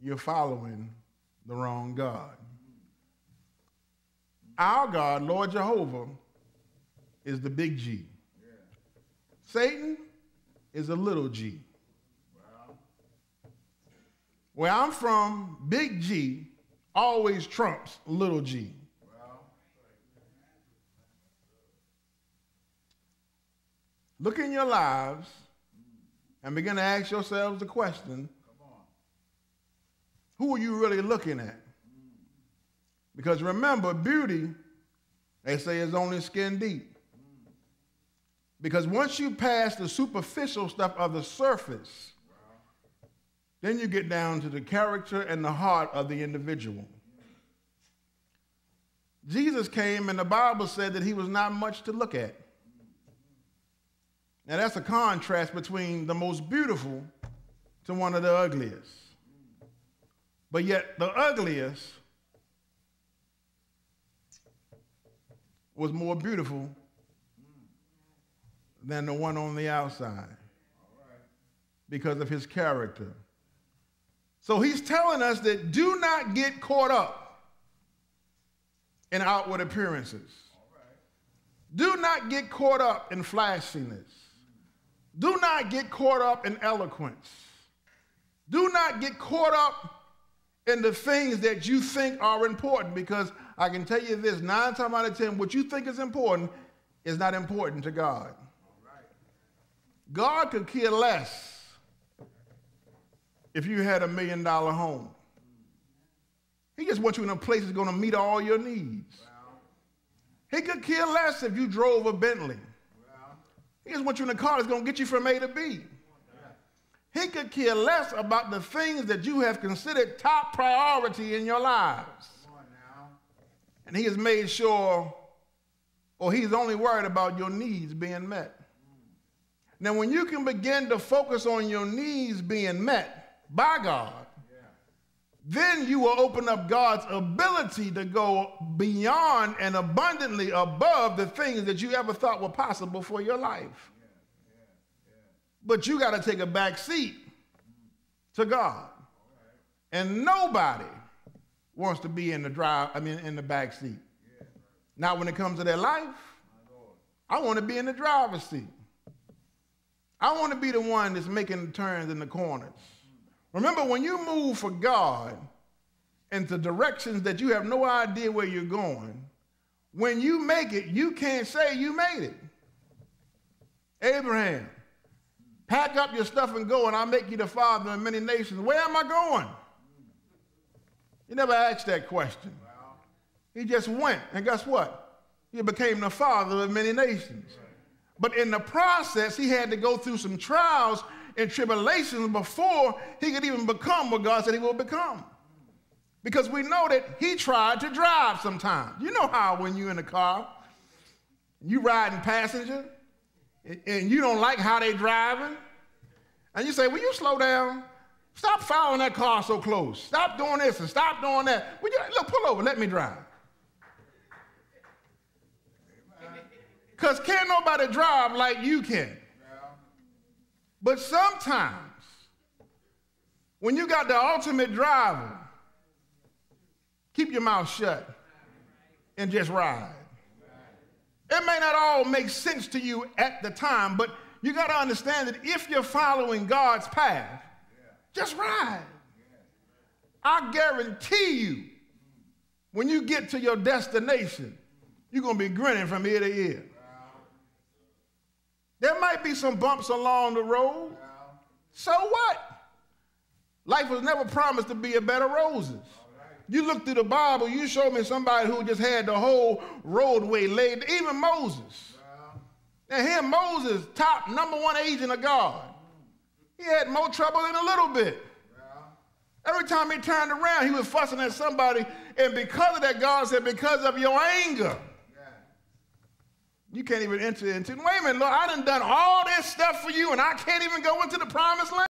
you're following the wrong God. Our God, Lord Jehovah, is the big G. Yeah. Satan is a little g. Wow. Where I'm from, big G always trumps little g. Wow. Look in your lives and begin to ask yourselves the question, who are you really looking at? Because remember, beauty, they say, is only skin deep. Because once you pass the superficial stuff of the surface, then you get down to the character and the heart of the individual. Jesus came and the Bible said that he was not much to look at. Now that's a contrast between the most beautiful to one of the ugliest. But yet the ugliest was more beautiful than the one on the outside because of his character. So he's telling us that do not get caught up in outward appearances. Do not get caught up in flashiness. Do not get caught up in eloquence. Do not get caught up in the things that you think are important, because I can tell you this, 9 times out of 10, what you think is important is not important to God. God could care less if you had $1 million home. He just wants you in a place that's going to meet all your needs. He could care less if you drove a Bentley. He just wants you in a car that's going to get you from A to B. He could care less about the things that you have considered top priority in your lives. And he has made sure, or he's only worried about your needs being met. Now, when you can begin to focus on your needs being met by God, then you will open up God's ability to go beyond and abundantly above the things that you ever thought were possible for your life. But you got to take a back seat to God. And nobody wants to be in the back seat. Not when it comes to their life. I want to be in the driver's seat. I want to be the one that's making the turns in the corners. Remember, when you move for God into directions that you have no idea where you're going, when you make it, you can't say you made it. Abraham, pack up your stuff and go, and I'll make you the father of many nations. Where am I going? He never asked that question. He just went, and guess what? He became the father of many nations. But in the process, he had to go through some trials and tribulations before he could even become what God said he will become. Because we know that he tried to drive sometimes. You know how when you're in a car, you riding passenger, and you don't like how they driving, and you say, will you slow down? Stop following that car so close. Stop doing this and stop doing that. Look, pull over, let me drive. Because can't nobody drive like you can. But sometimes, when you got the ultimate driver, keep your mouth shut and just ride. It may not all make sense to you at the time, but you got to understand that if you're following God's path, just ride. I guarantee you, when you get to your destination, you're going to be grinning from ear to ear. There might be some bumps along the road. So what? Life was never promised to be a bed of roses. You look through the Bible, you show me somebody who just had the whole roadway laid, even Moses. And here Moses, top #1 agent of God. He had more trouble in a little bit. Every time he turned around, he was fussing at somebody, and because of that, God said, because of your anger, you can't even enter into, wait a minute, Lord, I done all this stuff for you, and I can't even go into the promised land?